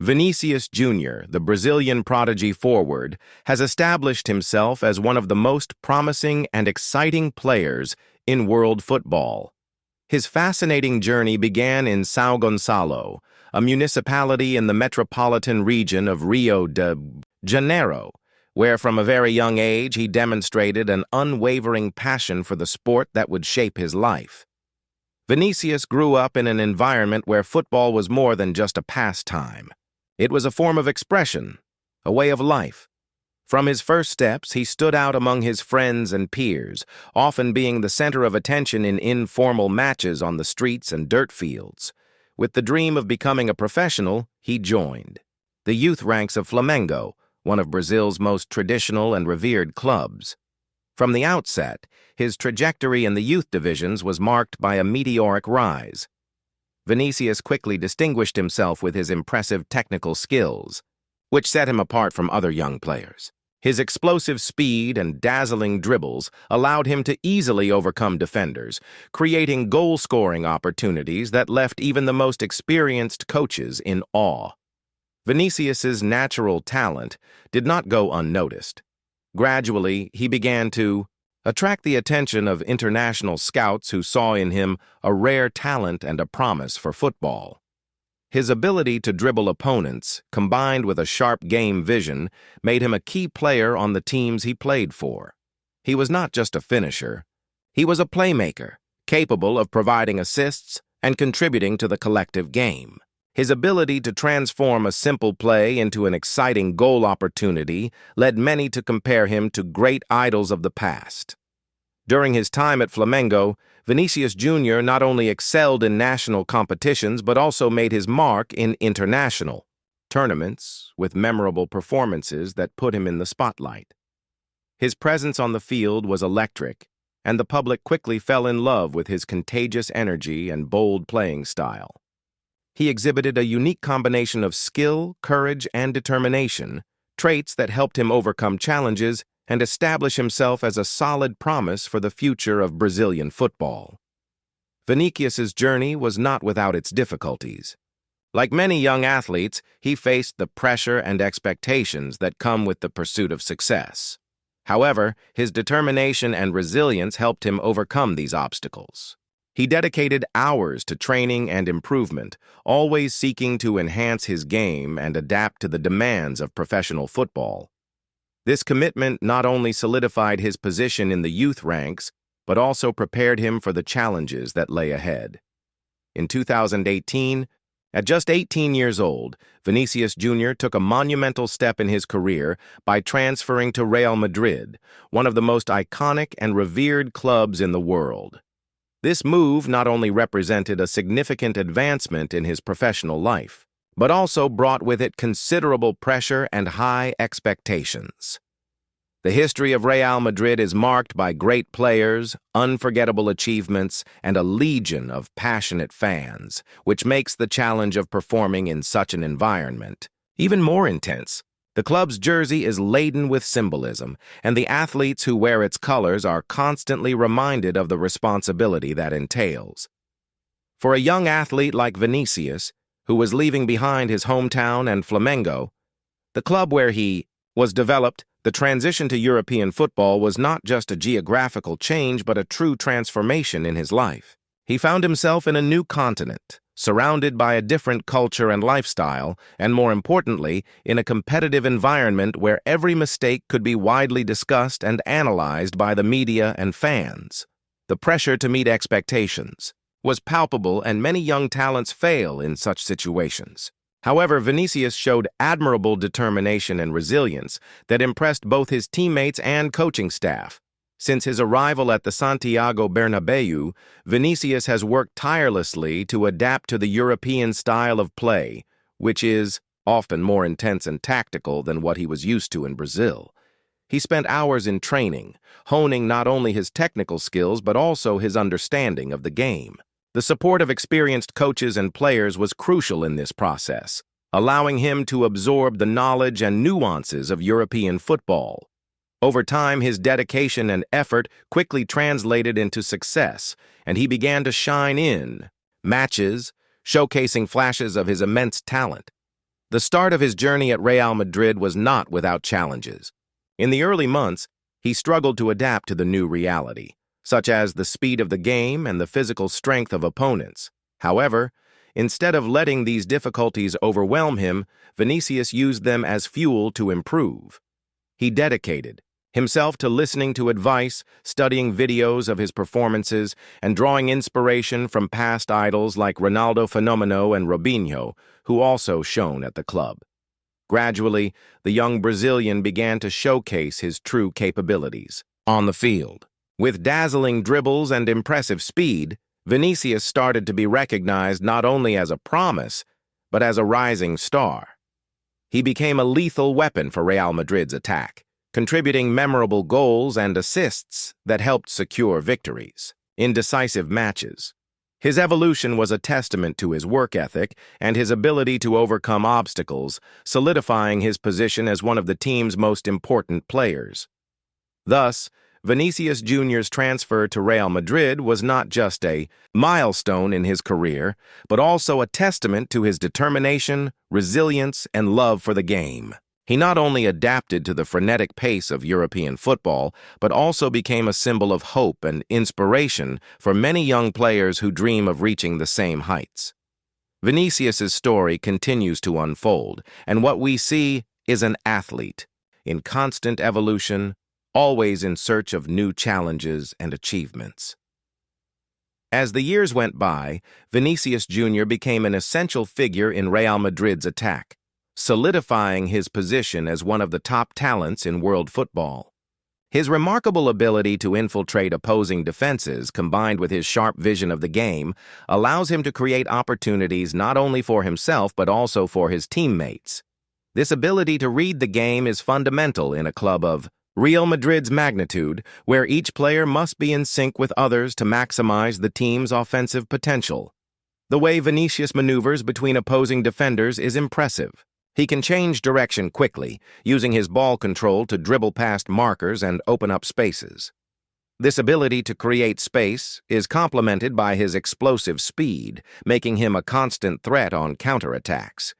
Vinícius Júnior, the Brazilian prodigy forward, has established himself as one of the most promising and exciting players in world football. His fascinating journey began in São Gonçalo, a municipality in the metropolitan region of Rio de Janeiro, where from a very young age he demonstrated an unwavering passion for the sport that would shape his life. Vinícius grew up in an environment where football was more than just a pastime. It was a form of expression, a way of life. From his first steps, he stood out among his friends and peers, often being the center of attention in informal matches on the streets and dirt fields. With the dream of becoming a professional, he joined the youth ranks of Flamengo, one of Brazil's most traditional and revered clubs. From the outset, his trajectory in the youth divisions was marked by a meteoric rise. Vinícius quickly distinguished himself with his impressive technical skills, which set him apart from other young players. His explosive speed and dazzling dribbles allowed him to easily overcome defenders, creating goal-scoring opportunities that left even the most experienced coaches in awe. Vinícius's natural talent did not go unnoticed. Gradually, he began to attract the attention of international scouts who saw in him a rare talent and a promise for football. His ability to dribble opponents, combined with a sharp game vision, made him a key player on the teams he played for. He was not just a finisher. He was a playmaker, capable of providing assists and contributing to the collective game. His ability to transform a simple play into an exciting goal opportunity led many to compare him to great idols of the past. During his time at Flamengo, Vinícius Júnior not only excelled in national competitions but also made his mark in international tournaments with memorable performances that put him in the spotlight. His presence on the field was electric, and the public quickly fell in love with his contagious energy and bold playing style. He exhibited a unique combination of skill, courage, and determination, traits that helped him overcome challenges and establish himself as a solid promise for the future of Brazilian football. Vinícius's journey was not without its difficulties. Like many young athletes, he faced the pressure and expectations that come with the pursuit of success. However, his determination and resilience helped him overcome these obstacles. He dedicated hours to training and improvement, always seeking to enhance his game and adapt to the demands of professional football. This commitment not only solidified his position in the youth ranks, but also prepared him for the challenges that lay ahead. In 2018, at just 18 years old, Vinícius Júnior took a monumental step in his career by transferring to Real Madrid, one of the most iconic and revered clubs in the world. This move not only represented a significant advancement in his professional life, but also brought with it considerable pressure and high expectations. The history of Real Madrid is marked by great players, unforgettable achievements, and a legion of passionate fans, which makes the challenge of performing in such an environment even more intense. The club's jersey is laden with symbolism, and the athletes who wear its colors are constantly reminded of the responsibility that entails. For a young athlete like Vinícius, who was leaving behind his hometown and Flamengo, the club where he was developed, the transition to European football was not just a geographical change but a true transformation in his life. He found himself in a new continent, surrounded by a different culture and lifestyle, and more importantly, in a competitive environment where every mistake could be widely discussed and analyzed by the media and fans. The pressure to meet expectations was palpable, and many young talents fail in such situations. However, Vinícius showed admirable determination and resilience that impressed both his teammates and coaching staff. Since his arrival at the Santiago Bernabéu, Vinícius has worked tirelessly to adapt to the European style of play, which is often more intense and tactical than what he was used to in Brazil. He spent hours in training, honing not only his technical skills but also his understanding of the game. The support of experienced coaches and players was crucial in this process, allowing him to absorb the knowledge and nuances of European football. Over time, his dedication and effort quickly translated into success, and he began to shine in matches, showcasing flashes of his immense talent. The start of his journey at Real Madrid was not without challenges. In the early months, he struggled to adapt to the new reality, such as the speed of the game and the physical strength of opponents. However, instead of letting these difficulties overwhelm him, Vinicius used them as fuel to improve. He dedicated himself to listening to advice, studying videos of his performances, and drawing inspiration from past idols like Ronaldo Fenomeno and Robinho, who also shone at the club. Gradually, the young Brazilian began to showcase his true capabilities on the field. With dazzling dribbles and impressive speed, Vinicius started to be recognized not only as a promise, but as a rising star. He became a lethal weapon for Real Madrid's attack, contributing memorable goals and assists that helped secure victories in decisive matches. His evolution was a testament to his work ethic and his ability to overcome obstacles, solidifying his position as one of the team's most important players. Thus, Vinícius Júnior's transfer to Real Madrid was not just a milestone in his career, but also a testament to his determination, resilience, and love for the game. He not only adapted to the frenetic pace of European football, but also became a symbol of hope and inspiration for many young players who dream of reaching the same heights. Vinícius's story continues to unfold, and what we see is an athlete in constant evolution, always in search of new challenges and achievements. As the years went by, Vinícius Júnior became an essential figure in Real Madrid's attack, solidifying his position as one of the top talents in world football. His remarkable ability to infiltrate opposing defenses, combined with his sharp vision of the game, allows him to create opportunities not only for himself but also for his teammates. This ability to read the game is fundamental in a club of Real Madrid's magnitude, where each player must be in sync with others to maximize the team's offensive potential. The way Vinícius maneuvers between opposing defenders is impressive. He can change direction quickly, using his ball control to dribble past markers and open up spaces. This ability to create space is complemented by his explosive speed, making him a constant threat on counterattacks.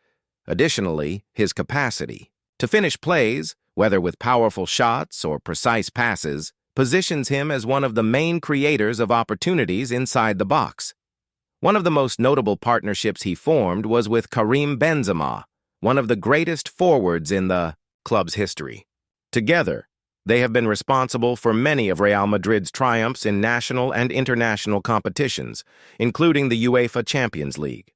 Additionally, his capacity to finish plays, whether with powerful shots or precise passes, positions him as one of the main creators of opportunities inside the box. One of the most notable partnerships he formed was with Karim Benzema, one of the greatest forwards in the club's history. Together, they have been responsible for many of Real Madrid's triumphs in national and international competitions, including the UEFA Champions League.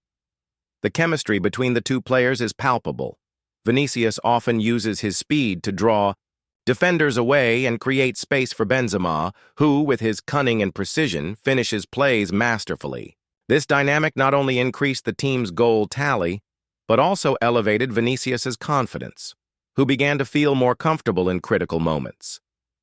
The chemistry between the two players is palpable. Vinícius often uses his speed to draw defenders away and create space for Benzema, who, with his cunning and precision, finishes plays masterfully. This dynamic not only increased the team's goal tally, but also elevated Vinícius's confidence, who began to feel more comfortable in critical moments.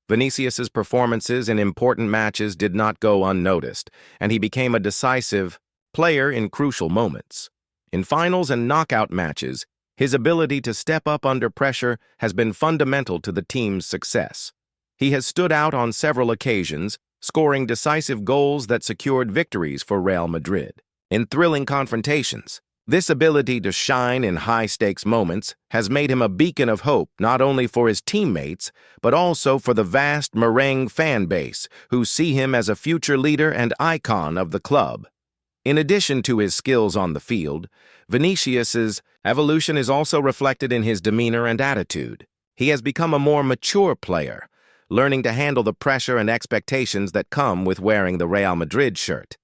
Vinícius's performances in important matches did not go unnoticed, and he became a decisive player in crucial moments. In finals and knockout matches, his ability to step up under pressure has been fundamental to the team's success. He has stood out on several occasions, scoring decisive goals that secured victories for Real Madrid. In thrilling confrontations, this ability to shine in high-stakes moments has made him a beacon of hope not only for his teammates, but also for the vast merengue fan base, who see him as a future leader and icon of the club. In addition to his skills on the field, Vinícius's evolution is also reflected in his demeanor and attitude. He has become a more mature player, learning to handle the pressure and expectations that come with wearing the Real Madrid shirt.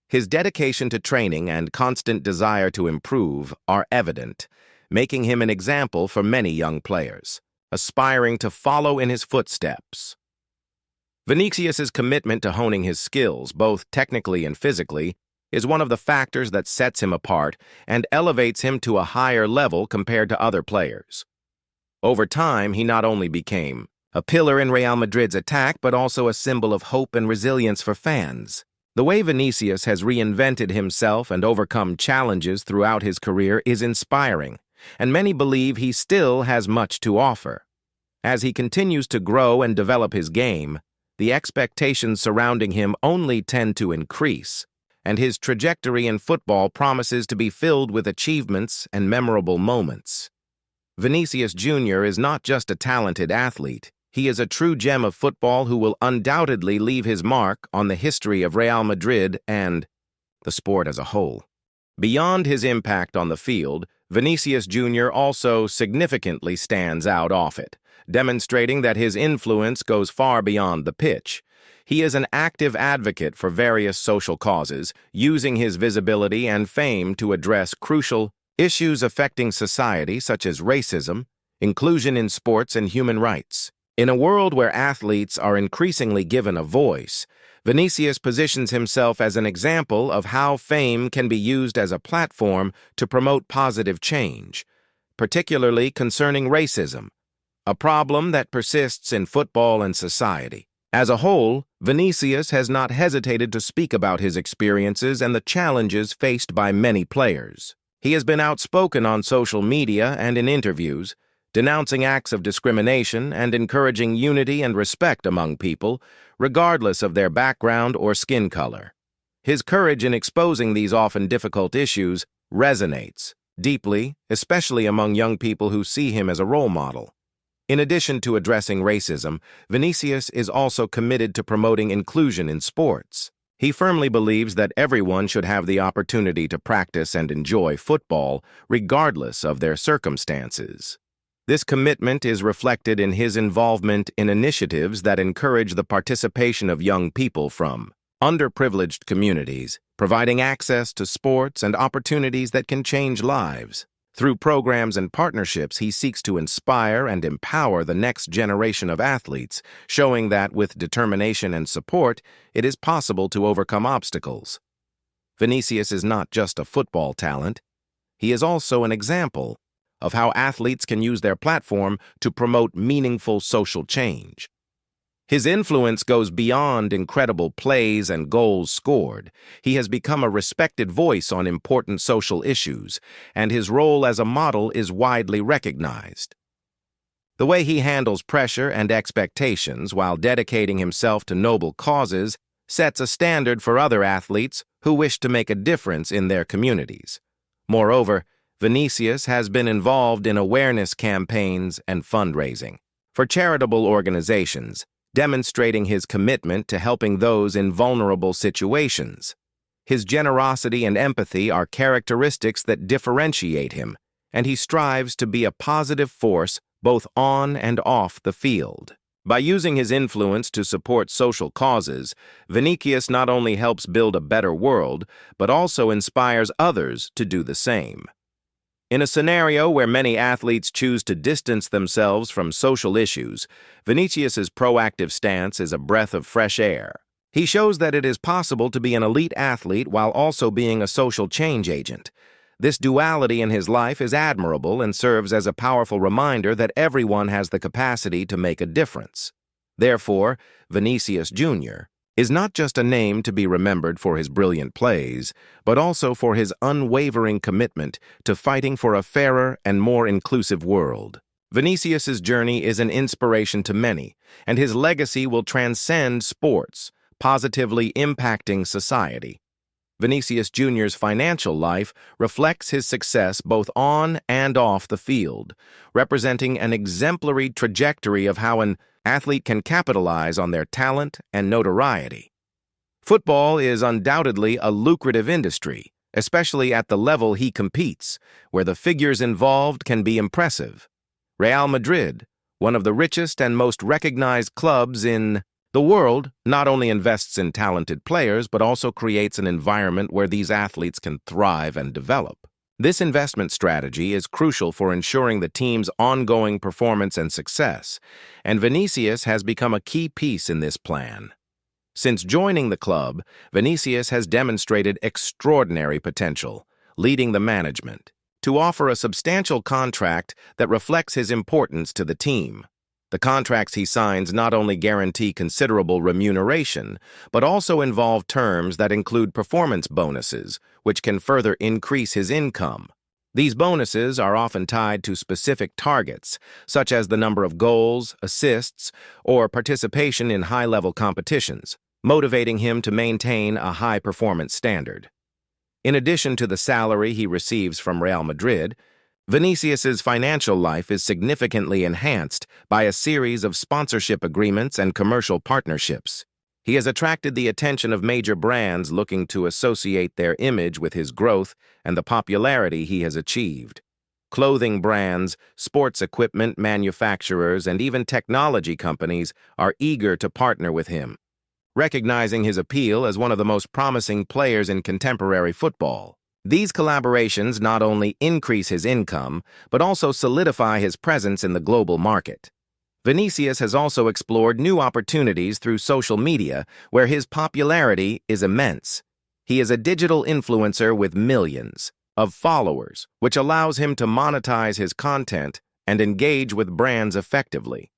His dedication to training and constant desire to improve are evident, making him an example for many young players, aspiring to follow in his footsteps. Vinícius's commitment to honing his skills, both technically and physically, is one of the factors that sets him apart and elevates him to a higher level compared to other players. Over time, he not only became a pillar in Real Madrid's attack, but also a symbol of hope and resilience for fans. The way Vinícius has reinvented himself and overcome challenges throughout his career is inspiring, and many believe he still has much to offer. As he continues to grow and develop his game, the expectations surrounding him only tend to increase, and his trajectory in football promises to be filled with achievements and memorable moments. Vinícius Júnior is not just a talented athlete. He is a true gem of football who will undoubtedly leave his mark on the history of Real Madrid and the sport as a whole. Beyond his impact on the field, Vinícius Júnior also significantly stands out off it, demonstrating that his influence goes far beyond the pitch. He is an active advocate for various social causes, using his visibility and fame to address crucial issues affecting society such as racism, inclusion in sports, and human rights. In a world where athletes are increasingly given a voice, Vinícius positions himself as an example of how fame can be used as a platform to promote positive change, particularly concerning racism, a problem that persists in football and society. As a whole, Vinícius has not hesitated to speak about his experiences and the challenges faced by many players. He has been outspoken on social media and in interviews, denouncing acts of discrimination and encouraging unity and respect among people, regardless of their background or skin color. His courage in exposing these often difficult issues resonates deeply, especially among young people who see him as a role model. In addition to addressing racism, Vinícius is also committed to promoting inclusion in sports. He firmly believes that everyone should have the opportunity to practice and enjoy football, regardless of their circumstances. This commitment is reflected in his involvement in initiatives that encourage the participation of young people from underprivileged communities, providing access to sports and opportunities that can change lives. Through programs and partnerships, he seeks to inspire and empower the next generation of athletes, showing that with determination and support, it is possible to overcome obstacles. Vinícius is not just a football talent. He is also an example of how athletes can use their platform to promote meaningful social change. His influence goes beyond incredible plays and goals scored. He has become a respected voice on important social issues, and his role as a model is widely recognized. The way he handles pressure and expectations while dedicating himself to noble causes sets a standard for other athletes who wish to make a difference in their communities. Moreover, Vinícius has been involved in awareness campaigns and fundraising for charitable organizations, demonstrating his commitment to helping those in vulnerable situations. His generosity and empathy are characteristics that differentiate him, and he strives to be a positive force both on and off the field. By using his influence to support social causes, Vinícius not only helps build a better world, but also inspires others to do the same. In a scenario where many athletes choose to distance themselves from social issues, Vinícius's proactive stance is a breath of fresh air. He shows that it is possible to be an elite athlete while also being a social change agent. This duality in his life is admirable and serves as a powerful reminder that everyone has the capacity to make a difference. Therefore, Vinícius Júnior is not just a name to be remembered for his brilliant plays, but also for his unwavering commitment to fighting for a fairer and more inclusive world. Vinícius's journey is an inspiration to many, and his legacy will transcend sports, positively impacting society. Vinícius Júnior's financial life reflects his success both on and off the field, representing an exemplary trajectory of how an athlete can capitalize on their talent and notoriety. Football is undoubtedly a lucrative industry, especially at the level he competes, where the figures involved can be impressive. Real Madrid, one of the richest and most recognized clubs in the world, not only invests in talented players, but also creates an environment where these athletes can thrive and develop. This investment strategy is crucial for ensuring the team's ongoing performance and success, and Vinícius has become a key piece in this plan. Since joining the club, Vinícius has demonstrated extraordinary potential, leading the management to offer a substantial contract that reflects his importance to the team. The contracts he signs not only guarantee considerable remuneration, but also involve terms that include performance bonuses, which can further increase his income. These bonuses are often tied to specific targets, such as the number of goals, assists, or participation in high-level competitions. motivating him to maintain a high-performance standard. In addition to the salary he receives from Real Madrid, Vinicius's financial life is significantly enhanced by a series of sponsorship agreements and commercial partnerships. He has attracted the attention of major brands looking to associate their image with his growth and the popularity he has achieved. Clothing brands, sports equipment manufacturers, and even technology companies are eager to partner with him, recognizing his appeal as one of the most promising players in contemporary football. These collaborations not only increase his income, but also solidify his presence in the global market. Vinicius has also explored new opportunities through social media, where his popularity is immense. He is a digital influencer with millions of followers, which allows him to monetize his content and engage with brands effectively.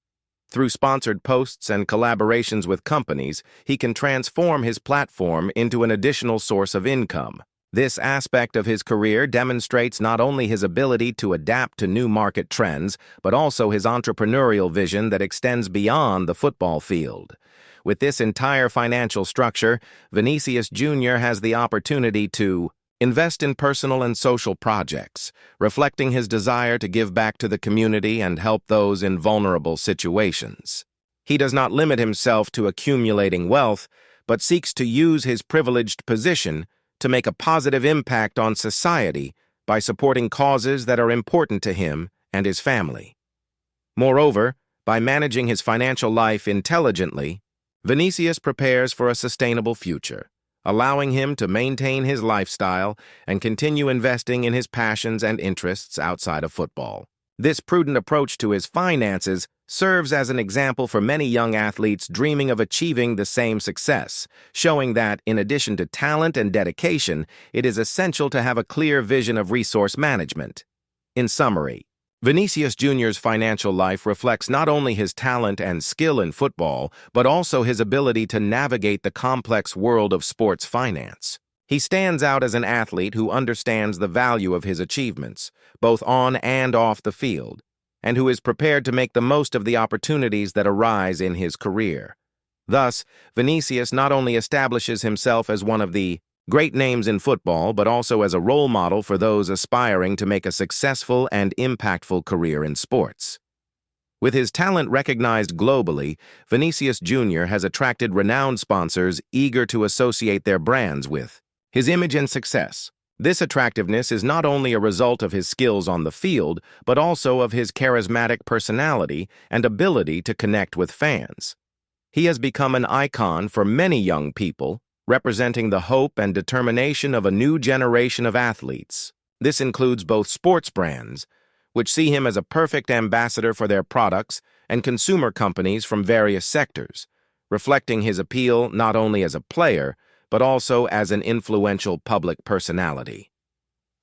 Through sponsored posts and collaborations with companies, he can transform his platform into an additional source of income. This aspect of his career demonstrates not only his ability to adapt to new market trends, but also his entrepreneurial vision that extends beyond the football field. With this entire financial structure, Vinícius Júnior has the opportunity to invest in personal and social projects, reflecting his desire to give back to the community and help those in vulnerable situations. He does not limit himself to accumulating wealth, but seeks to use his privileged position to make a positive impact on society by supporting causes that are important to him and his family. Moreover, by managing his financial life intelligently, Vinicius prepares for a sustainable future, allowing him to maintain his lifestyle and continue investing in his passions and interests outside of football. This prudent approach to his finances serves as an example for many young athletes dreaming of achieving the same success, showing that, in addition to talent and dedication, it is essential to have a clear vision of resource management. In summary, Vinícius Júnior's financial life reflects not only his talent and skill in football, but also his ability to navigate the complex world of sports finance. He stands out as an athlete who understands the value of his achievements, both on and off the field, and who is prepared to make the most of the opportunities that arise in his career. Thus, Vinicius not only establishes himself as one of the great names in football, but also as a role model for those aspiring to make a successful and impactful career in sports. With his talent recognized globally, Vinícius Júnior has attracted renowned sponsors eager to associate their brands with his image and success. This attractiveness is not only a result of his skills on the field, but also of his charismatic personality and ability to connect with fans. He has become an icon for many young people, representing the hope and determination of a new generation of athletes. This includes both sports brands, which see him as a perfect ambassador for their products, and consumer companies from various sectors, reflecting his appeal not only as a player, but also as an influential public personality.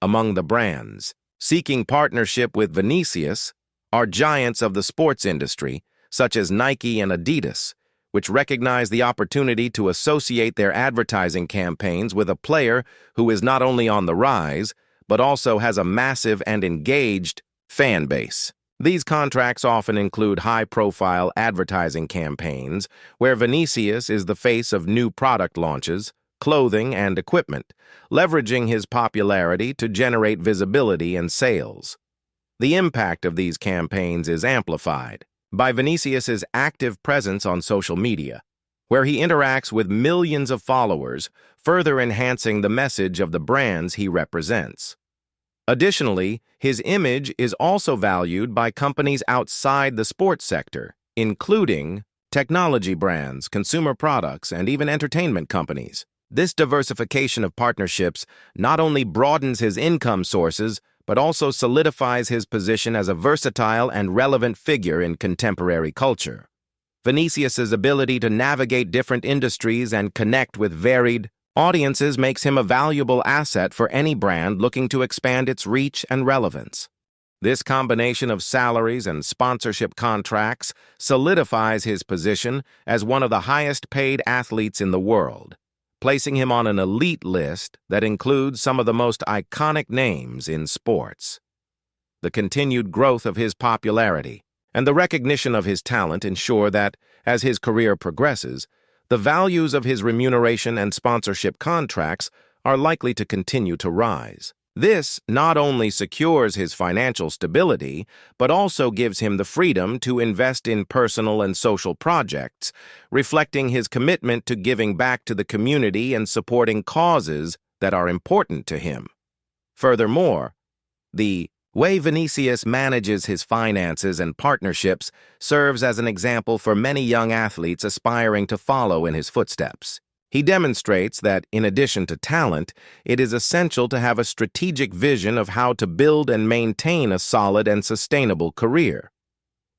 Among the brands seeking partnership with Vinícius are giants of the sports industry, such as Nike and Adidas, which recognize the opportunity to associate their advertising campaigns with a player who is not only on the rise, but also has a massive and engaged fan base. These contracts often include high-profile advertising campaigns, where Vinícius is the face of new product launches, clothing, and equipment, leveraging his popularity to generate visibility and sales. The impact of these campaigns is amplified by Vinícius's active presence on social media, where he interacts with millions of followers, further enhancing the message of the brands he represents. Additionally, his image is also valued by companies outside the sports sector, including technology brands, consumer products, and even entertainment companies. This diversification of partnerships not only broadens his income sources, but also solidifies his position as a versatile and relevant figure in contemporary culture. Vinícius's ability to navigate different industries and connect with varied audiences makes him a valuable asset for any brand looking to expand its reach and relevance. This combination of salaries and sponsorship contracts solidifies his position as one of the highest-paid athletes in the world, placing him on an elite list that includes some of the most iconic names in sports. The continued growth of his popularity and the recognition of his talent ensure that, as his career progresses, the values of his remuneration and sponsorship contracts are likely to continue to rise. This not only secures his financial stability, but also gives him the freedom to invest in personal and social projects, reflecting his commitment to giving back to the community and supporting causes that are important to him. Furthermore, the way Vinicius manages his finances and partnerships serves as an example for many young athletes aspiring to follow in his footsteps. He demonstrates that, in addition to talent, it is essential to have a strategic vision of how to build and maintain a solid and sustainable career.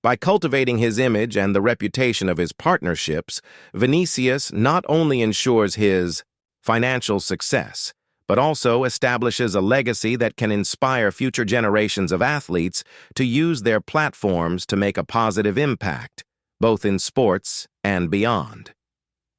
By cultivating his image and the reputation of his partnerships, Vinicius not only ensures his financial success, but also establishes a legacy that can inspire future generations of athletes to use their platforms to make a positive impact, both in sports and beyond.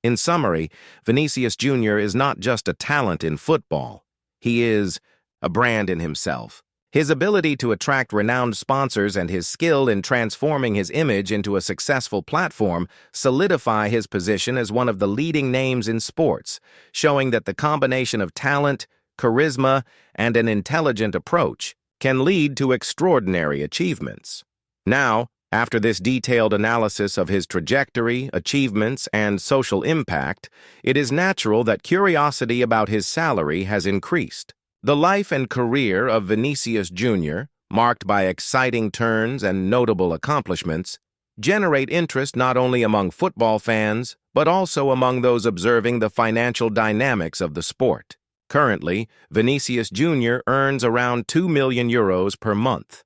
In summary, Vinícius Júnior is not just a talent in football. He is a brand in himself. His ability to attract renowned sponsors and his skill in transforming his image into a successful platform solidify his position as one of the leading names in sports, showing that the combination of talent, charisma, and an intelligent approach can lead to extraordinary achievements. Now, after this detailed analysis of his trajectory, achievements, and social impact, it is natural that curiosity about his salary has increased. The life and career of Vinícius Júnior, marked by exciting turns and notable accomplishments, generate interest not only among football fans, but also among those observing the financial dynamics of the sport. Currently, Vinícius Júnior earns around €2 million per month.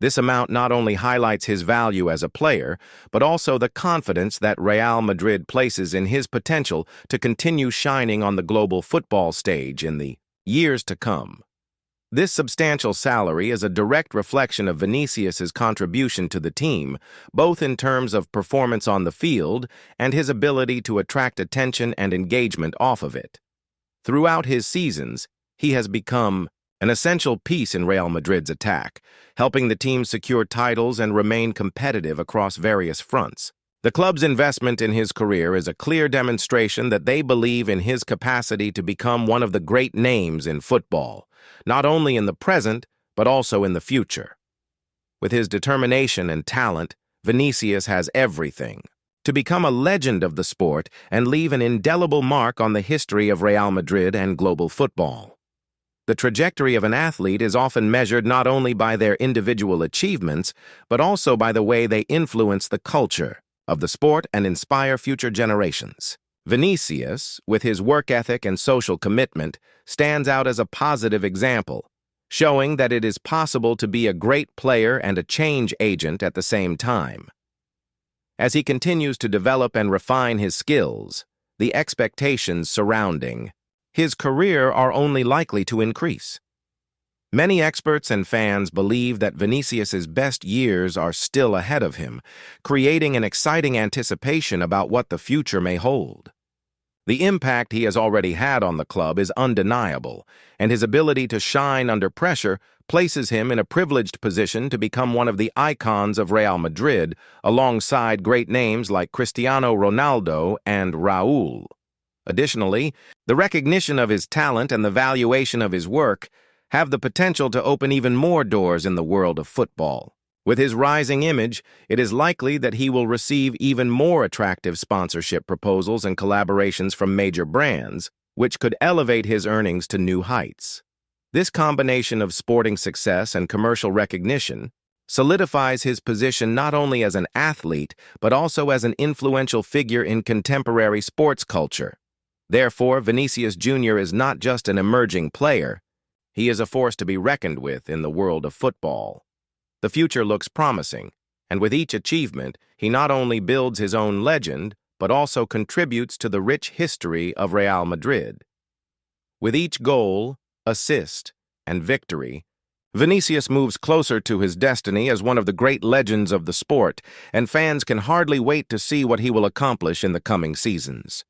This amount not only highlights his value as a player, but also the confidence that Real Madrid places in his potential to continue shining on the global football stage in the years to come. This substantial salary is a direct reflection of Vinícius's contribution to the team, both in terms of performance on the field and his ability to attract attention and engagement off of it. Throughout his seasons, he has become an essential piece in Real Madrid's attack, helping the team secure titles and remain competitive across various fronts. The club's investment in his career is a clear demonstration that they believe in his capacity to become one of the great names in football, not only in the present, but also in the future. With his determination and talent, Vinícius has everything to become a legend of the sport and leave an indelible mark on the history of Real Madrid and global football. The trajectory of an athlete is often measured not only by their individual achievements, but also by the way they influence the culture of the sport and inspire future generations. Vinícius, with his work ethic and social commitment, stands out as a positive example, showing that it is possible to be a great player and a change agent at the same time. As he continues to develop and refine his skills, the expectations surrounding his career are only likely to increase. Many experts and fans believe that Vinícius's best years are still ahead of him, creating an exciting anticipation about what the future may hold. The impact he has already had on the club is undeniable, and his ability to shine under pressure places him in a privileged position to become one of the icons of Real Madrid, alongside great names like Cristiano Ronaldo and Raúl. Additionally, the recognition of his talent and the valuation of his work have the potential to open even more doors in the world of football. With his rising image, it is likely that he will receive even more attractive sponsorship proposals and collaborations from major brands, which could elevate his earnings to new heights. This combination of sporting success and commercial recognition solidifies his position not only as an athlete, but also as an influential figure in contemporary sports culture. Therefore, Vinícius Júnior is not just an emerging player, he is a force to be reckoned with in the world of football. The future looks promising, and with each achievement, he not only builds his own legend, but also contributes to the rich history of Real Madrid. With each goal, assist, and victory, Vinícius moves closer to his destiny as one of the great legends of the sport, and fans can hardly wait to see what he will accomplish in the coming seasons.